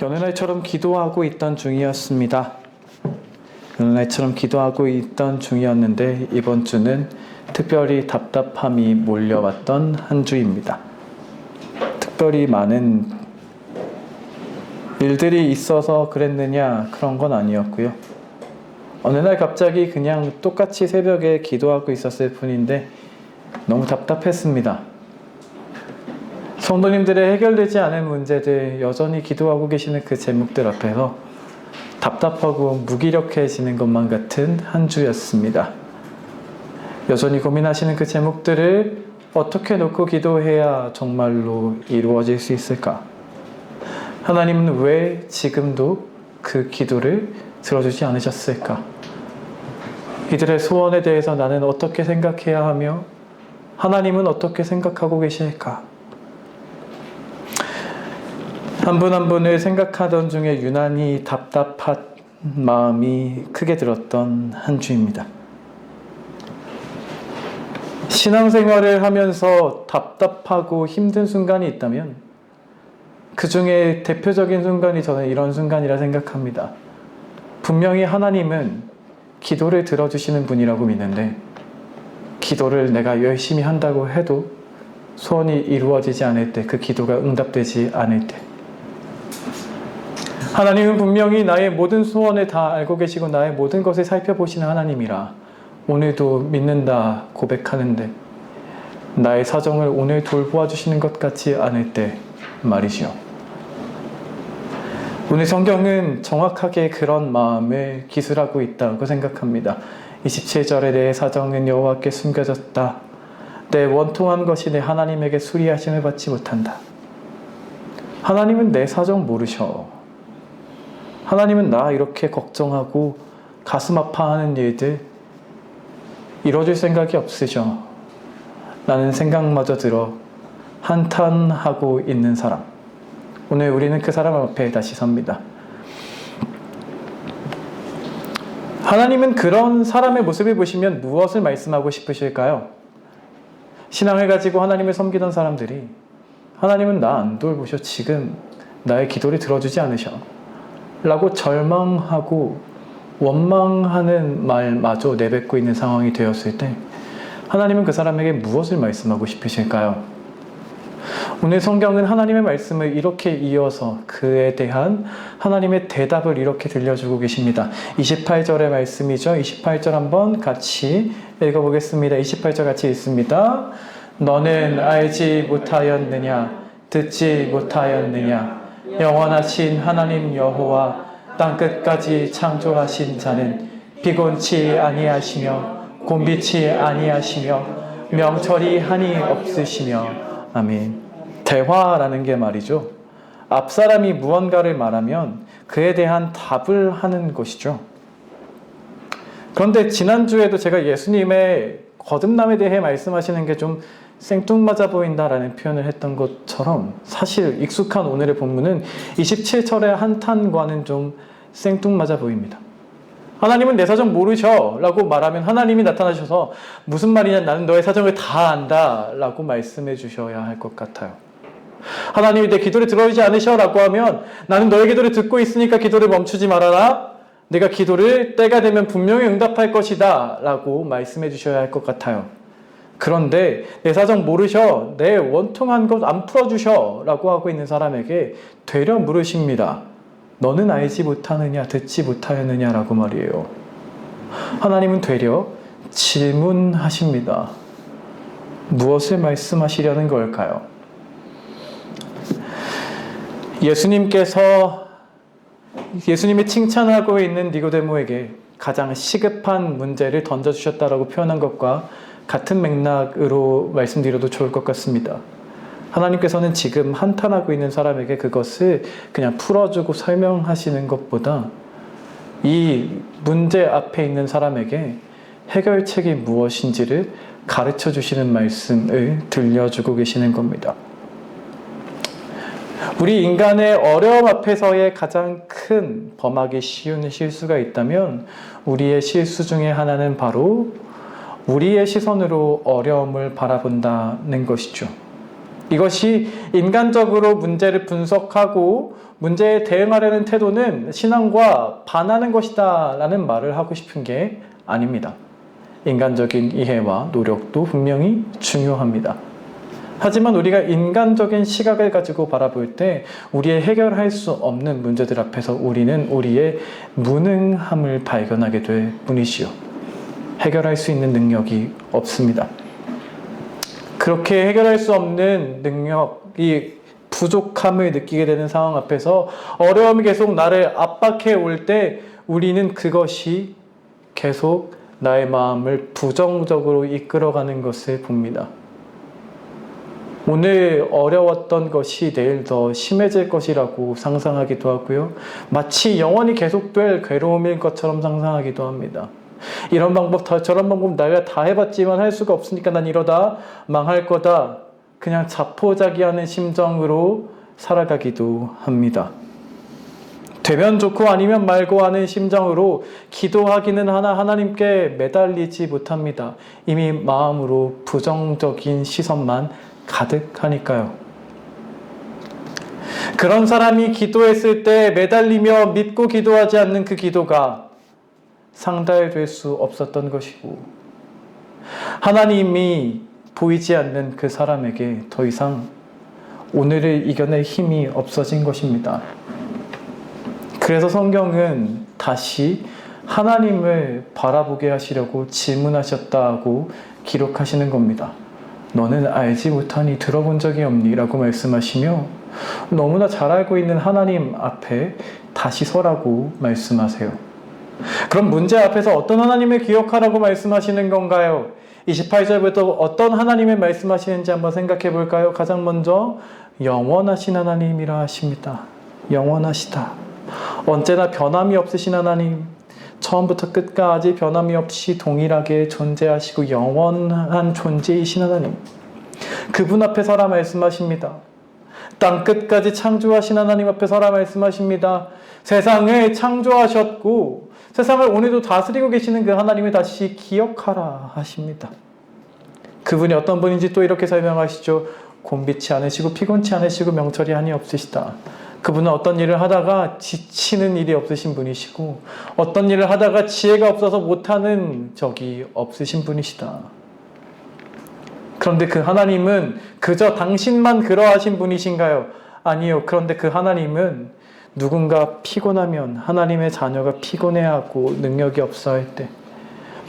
여느 날처럼 기도하고 있던 중이었습니다. 여느 날처럼 기도하고 있던 중이었는데 이번 주는 특별히 답답함이 몰려왔던 한 주입니다. 특별히 많은 일들이 있어서 그랬느냐 그런 건 아니었고요. 어느 날 갑자기 그냥 똑같이 새벽에 기도하고 있었을 뿐인데 너무 답답했습니다. 성도님들의 해결되지 않은 문제들, 여전히 기도하고 계시는 그 제목들 앞에서 답답하고 무기력해지는 것만 같은 한 주였습니다. 여전히 고민하시는 그 제목들을 어떻게 놓고 기도해야 정말로 이루어질 수 있을까? 하나님은 왜 지금도 그 기도를 들어주지 않으셨을까? 이들의 소원에 대해서 나는 어떻게 생각해야 하며 하나님은 어떻게 생각하고 계실까? 한 분 한 분을 생각하던 중에 유난히 답답한 마음이 크게 들었던 한 주입니다. 신앙생활을 하면서 답답하고 힘든 순간이 있다면 그 중에 대표적인 순간이 저는 이런 순간이라 생각합니다. 분명히 하나님은 기도를 들어주시는 분이라고 믿는데 기도를 내가 열심히 한다고 해도 소원이 이루어지지 않을 때, 그 기도가 응답되지 않을 때, 하나님은 분명히 나의 모든 소원을 다 알고 계시고 나의 모든 것을 살펴보시는 하나님이라 오늘도 믿는다 고백하는데 나의 사정을 오늘 돌보아 주시는 것 같지 않을 때 말이죠. 오늘 성경은 정확하게 그런 마음을 기술하고 있다고 생각합니다. 27절에 내 사정은 여호와께 숨겨졌다. 내 원통한 것이 내 하나님에게 수리하심을 받지 못한다. 하나님은 내 사정 모르셔. 하나님은 나 이렇게 걱정하고 가슴 아파하는 일들 이뤄줄 생각이 없으셔. 라는 생각마저 들어 한탄하고 있는 사람. 오늘 우리는 그 사람 앞에 다시 섭니다. 하나님은 그런 사람의 모습을 보시면 무엇을 말씀하고 싶으실까요? 신앙을 가지고 하나님을 섬기던 사람들이 하나님은 나 안 돌보셔. 지금 나의 기도를 들어주지 않으셔. 라고 절망하고 원망하는 말마저 내뱉고 있는 상황이 되었을 때 하나님은 그 사람에게 무엇을 말씀하고 싶으실까요? 오늘 성경은 하나님의 말씀을 이렇게 이어서 그에 대한 하나님의 대답을 이렇게 들려주고 계십니다. 28절의 말씀이죠. 28절 한번 같이 읽어보겠습니다. 28절 같이 읽습니다. 너는 알지 못하였느냐? 듣지 못하였느냐? 영원하신 하나님 여호와 땅끝까지 창조하신 자는 피곤치 아니하시며 곤비치 아니하시며 명철이 한이 없으시며 아멘. 대화라는 게 말이죠. 앞사람이 무언가를 말하면 그에 대한 답을 하는 것이죠. 그런데 지난주에도 제가 예수님의 거듭남에 대해 말씀하시는 게 좀 생뚱맞아 보인다라는 표현을 했던 것처럼 사실 익숙한 오늘의 본문은 27절의 한탄과는 좀 생뚱맞아 보입니다. 하나님은 내 사정 모르셔 라고 말하면 하나님이 나타나셔서 무슨 말이냐, 나는 너의 사정을 다 안다 라고 말씀해 주셔야 할 것 같아요. 하나님이 내 기도를 들어주지 않으셔 라고 하면 나는 너의 기도를 듣고 있으니까 기도를 멈추지 말아라. 내가 기도를 때가 되면 분명히 응답할 것이다 라고 말씀해 주셔야 할 것 같아요. 그런데 내 사정 모르셔, 내 원통한 것 안 풀어주셔 라고 하고 있는 사람에게 되려 물으십니다. 너는 알지 못하느냐, 듣지 못하였느냐 라고 말이에요. 하나님은 되려 질문하십니다. 무엇을 말씀하시려는 걸까요? 예수님이 칭찬하고 있는 니고데모에게 가장 시급한 문제를 던져주셨다라고 표현한 것과 같은 맥락으로 말씀드려도 좋을 것 같습니다. 하나님께서는 지금 한탄하고 있는 사람에게 그것을 그냥 풀어주고 설명하시는 것보다 이 문제 앞에 있는 사람에게 해결책이 무엇인지를 가르쳐 주시는 말씀을 들려주고 계시는 겁니다. 우리 인간의 어려움 앞에서의 가장 큰 범하기 쉬운 실수가 있다면 우리의 실수 중에 하나는 바로 우리의 시선으로 어려움을 바라본다는 것이죠. 이것이 인간적으로 문제를 분석하고 문제에 대응하려는 태도는 신앙과 반하는 것이다 라는 말을 하고 싶은 게 아닙니다. 인간적인 이해와 노력도 분명히 중요합니다. 하지만 우리가 인간적인 시각을 가지고 바라볼 때 우리의 해결할 수 없는 문제들 앞에서 우리는 우리의 무능함을 발견하게 될 뿐이지요. 해결할 수 있는 능력이 없습니다. 그렇게 해결할 수 없는 능력이 부족함을 느끼게 되는 상황 앞에서 어려움이 계속 나를 압박해 올 때 우리는 그것이 계속 나의 마음을 부정적으로 이끌어가는 것을 봅니다. 오늘 어려웠던 것이 내일 더 심해질 것이라고 상상하기도 하고요. 마치 영원히 계속될 괴로움일 것처럼 상상하기도 합니다. 이런 방법, 저런 방법 내가 다 해봤지만 할 수가 없으니까 난 이러다 망할 거다. 그냥 자포자기하는 심정으로 살아가기도 합니다. 되면 좋고 아니면 말고 하는 심정으로 기도하기는 하나 하나님께 매달리지 못합니다. 이미 마음으로 부정적인 시선만 가득하니까요. 그런 사람이 기도했을 때 매달리며 믿고 기도하지 않는 그 기도가 상달될 수 없었던 것이고 하나님이 보이지 않는 그 사람에게 더 이상 오늘을 이겨낼 힘이 없어진 것입니다. 그래서 성경은 다시 하나님을 바라보게 하시려고 질문하셨다고 기록하시는 겁니다. 너는 알지 못하니 들어본 적이 없니? 라고 말씀하시며 너무나 잘 알고 있는 하나님 앞에 다시 서라고 말씀하세요. 그럼 문제 앞에서 어떤 하나님을 기억하라고 말씀하시는 건가요? 28절부터 어떤 하나님을 말씀하시는지 한번 생각해 볼까요? 가장 먼저 영원하신 하나님이라 하십니다. 영원하시다. 언제나 변함이 없으신 하나님, 처음부터 끝까지 변함이 없이 동일하게 존재하시고 영원한 존재이신 하나님, 그분 앞에 서라 말씀하십니다. 땅 끝까지 창조하신 하나님 앞에 서라 말씀하십니다. 세상을 창조하셨고 세상을 오늘도 다스리고 계시는 그 하나님을 다시 기억하라 하십니다. 그분이 어떤 분인지 또 이렇게 설명하시죠. 곤비치 않으시고 피곤치 않으시고 명철이 한이 없으시다. 그분은 어떤 일을 하다가 지치는 일이 없으신 분이시고 어떤 일을 하다가 지혜가 없어서 못하는 적이 없으신 분이시다. 그런데 그 하나님은 그저 당신만 그러하신 분이신가요? 아니요. 그런데 그 하나님은 누군가 피곤하면 하나님의 자녀가 피곤해하고 능력이 없어 할 때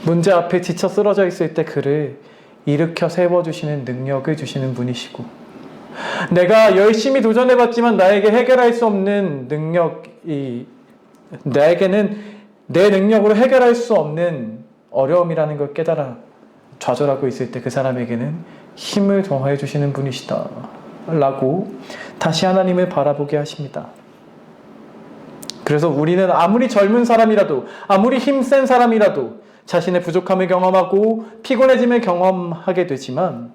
문제 앞에 지쳐 쓰러져 있을 때 그를 일으켜 세워주시는 능력을 주시는 분이시고 내가 열심히 도전해봤지만 나에게 해결할 수 없는 능력이 나에게는 내 능력으로 해결할 수 없는 어려움이라는 걸 깨달아 좌절하고 있을 때 그 사람에게는 힘을 더해 주시는 분이시다 라고 다시 하나님을 바라보게 하십니다. 그래서 우리는 아무리 젊은 사람이라도 아무리 힘센 사람이라도 자신의 부족함을 경험하고 피곤해짐을 경험하게 되지만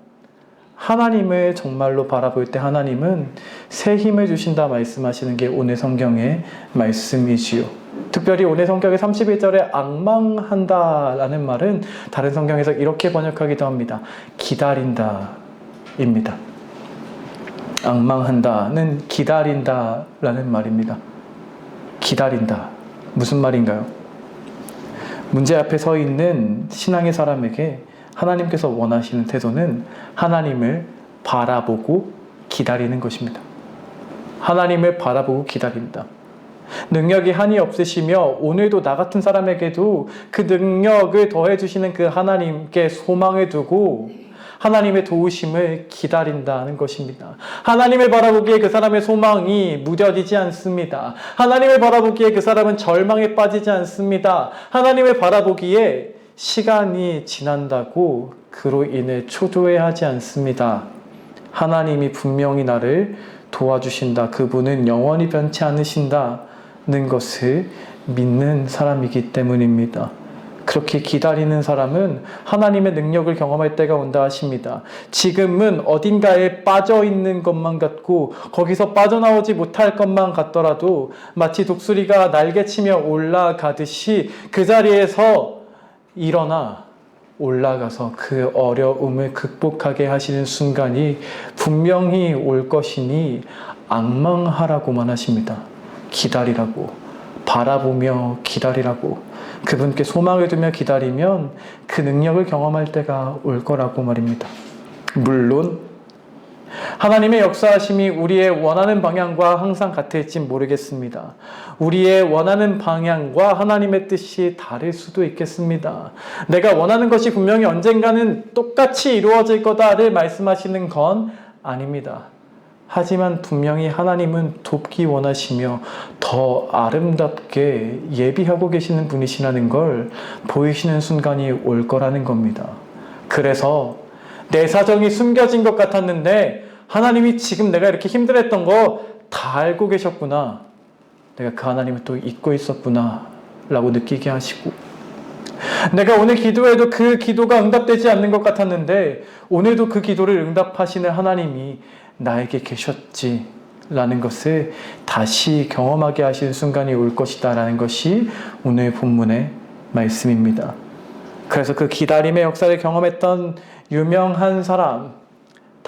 하나님을 정말로 바라볼 때 하나님은 새 힘을 주신다 말씀하시는 게 오늘 성경의 말씀이지요. 특별히 오늘 성경의 31절에 앙망한다 라는 말은 다른 성경에서 이렇게 번역하기도 합니다. 기다린다 입니다. 앙망한다는 기다린다 라는 말입니다. 기다린다. 무슨 말인가요? 문제 앞에 서 있는 신앙의 사람에게 하나님께서 원하시는 태도는 하나님을 바라보고 기다리는 것입니다. 하나님을 바라보고 기다린다. 능력이 한이 없으시며 오늘도 나 같은 사람에게도 그 능력을 더해주시는 그 하나님께 소망을 두고 하나님의 도우심을 기다린다는 것입니다. 하나님을 바라보기에 그 사람의 소망이 무뎌지지 않습니다. 하나님을 바라보기에 그 사람은 절망에 빠지지 않습니다. 하나님을 바라보기에 시간이 지난다고 그로 인해 초조해하지 않습니다. 하나님이 분명히 나를 도와주신다. 그분은 영원히 변치 않으신다는 것을 믿는 사람이기 때문입니다. 그렇게 기다리는 사람은 하나님의 능력을 경험할 때가 온다 하십니다. 지금은 어딘가에 빠져 있는 것만 같고 거기서 빠져나오지 못할 것만 같더라도 마치 독수리가 날개치며 올라가듯이 그 자리에서 일어나 올라가서 그 어려움을 극복하게 하시는 순간이 분명히 올 것이니 앙망하라고만 하십니다. 기다리라고, 바라보며 기다리라고, 그분께 소망을 두며 기다리면 그 능력을 경험할 때가 올 거라고 말입니다. 물론 하나님의 역사하심이 우리의 원하는 방향과 항상 같을지 모르겠습니다. 우리의 원하는 방향과 하나님의 뜻이 다를 수도 있겠습니다. 내가 원하는 것이 분명히 언젠가는 똑같이 이루어질 거다를 말씀하시는 건 아닙니다. 하지만 분명히 하나님은 돕기 원하시며 더 아름답게 예비하고 계시는 분이시라는 걸 보이시는 순간이 올 거라는 겁니다. 그래서 내 사정이 숨겨진 것 같았는데 하나님이 지금 내가 이렇게 힘들었던 거 다 알고 계셨구나. 내가 그 하나님을 또 잊고 있었구나 라고 느끼게 하시고, 내가 오늘 기도해도 그 기도가 응답되지 않는 것 같았는데 오늘도 그 기도를 응답하시는 하나님이 나에게 계셨지 라는 것을 다시 경험하게 하시는 순간이 올 것이다 라는 것이 오늘 본문의 말씀입니다. 그래서 그 기다림의 역사를 경험했던 유명한 사람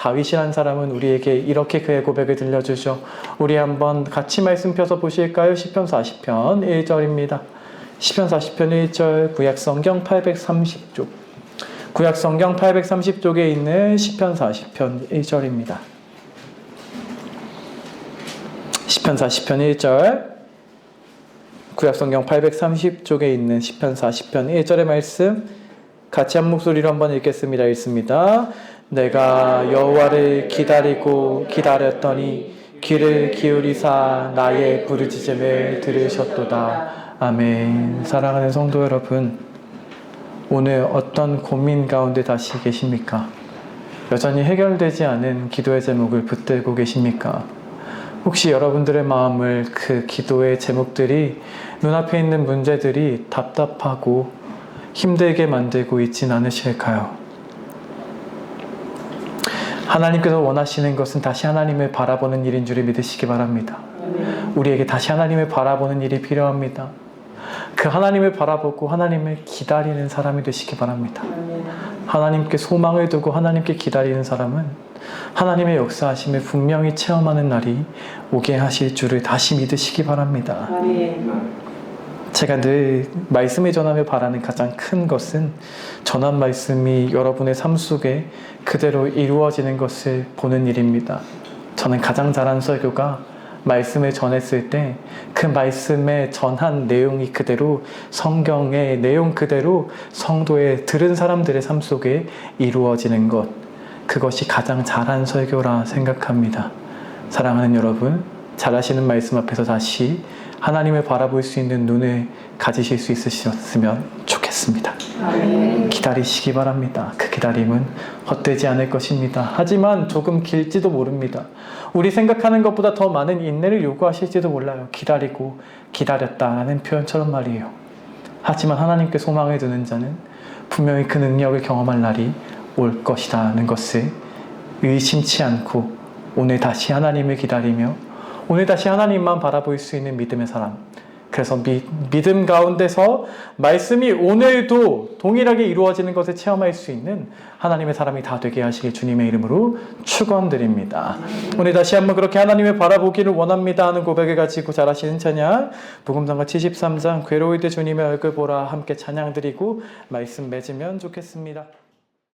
다윗이라는 사람은 우리에게 이렇게 그의 고백을 들려주죠. 우리 한번 같이 말씀 펴서 보실까요? 시편 40편 1절입니다. 시편 40편 1절, 구약성경 830쪽, 구약성경 830쪽에 있는 시편 40편 1절입니다. 시편 40편 1절, 구약성경 830쪽에 있는 시편 40편 1절의 말씀 같이 한 목소리로 한번 읽겠습니다. 읽습니다. 내가 여호와를 기다리고 기다렸더니 귀를 기울이사 나의 부르짖음을 들으셨도다. 아멘. 사랑하는 성도 여러분, 오늘 어떤 고민 가운데 다시 계십니까? 여전히 해결되지 않은 기도의 제목을 붙들고 계십니까? 혹시 여러분들의 마음을 그 기도의 제목들이, 눈앞에 있는 문제들이 답답하고 힘들게 만들고 있진 않으실까요? 하나님께서 원하시는 것은 다시 하나님을 바라보는 일인 줄을 믿으시기 바랍니다. 우리에게 다시 하나님을 바라보는 일이 필요합니다. 그 하나님을 바라보고 하나님을 기다리는 사람이 되시기 바랍니다. 하나님께 소망을 두고 하나님께 기다리는 사람은 하나님의 역사하심을 분명히 체험하는 날이 오게 하실 줄을 다시 믿으시기 바랍니다. 제가 늘 말씀을 전하며 바라는 가장 큰 것은 전한 말씀이 여러분의 삶 속에 그대로 이루어지는 것을 보는 일입니다. 저는 가장 잘한 설교가 말씀을 전했을 때 그 말씀에 전한 내용이 그대로 성경의 내용 그대로 성도의 들은 사람들의 삶 속에 이루어지는 것, 그것이 가장 잘한 설교라 생각합니다. 사랑하는 여러분, 잘하시는 말씀 앞에서 다시 하나님을 바라볼 수 있는 눈을 가지실 수 있으셨으면 좋겠습니다. 기다리시기 바랍니다. 그 기다림은 헛되지 않을 것입니다. 하지만 조금 길지도 모릅니다. 우리 생각하는 것보다 더 많은 인내를 요구하실지도 몰라요. 기다리고 기다렸다라는 표현처럼 말이에요. 하지만 하나님께 소망을 두는 자는 분명히 그 능력을 경험할 날이 올 것이라는 것을 의심치 않고 오늘 다시 하나님을 기다리며 오늘 다시 하나님만 바라볼 수 있는 믿음의 사람, 그래서 믿음 가운데서 말씀이 오늘도 동일하게 이루어지는 것을 체험할 수 있는 하나님의 사람이 다 되게 하시길 주님의 이름으로 축원드립니다. 오늘 다시 한번 그렇게 하나님을 바라보기를 원합니다 하는 고백을 가지고 잘하시는 찬양, 복음성가 73장 괴로울 때 주님의 얼굴 보라 함께 찬양 드리고 말씀 맺으면 좋겠습니다.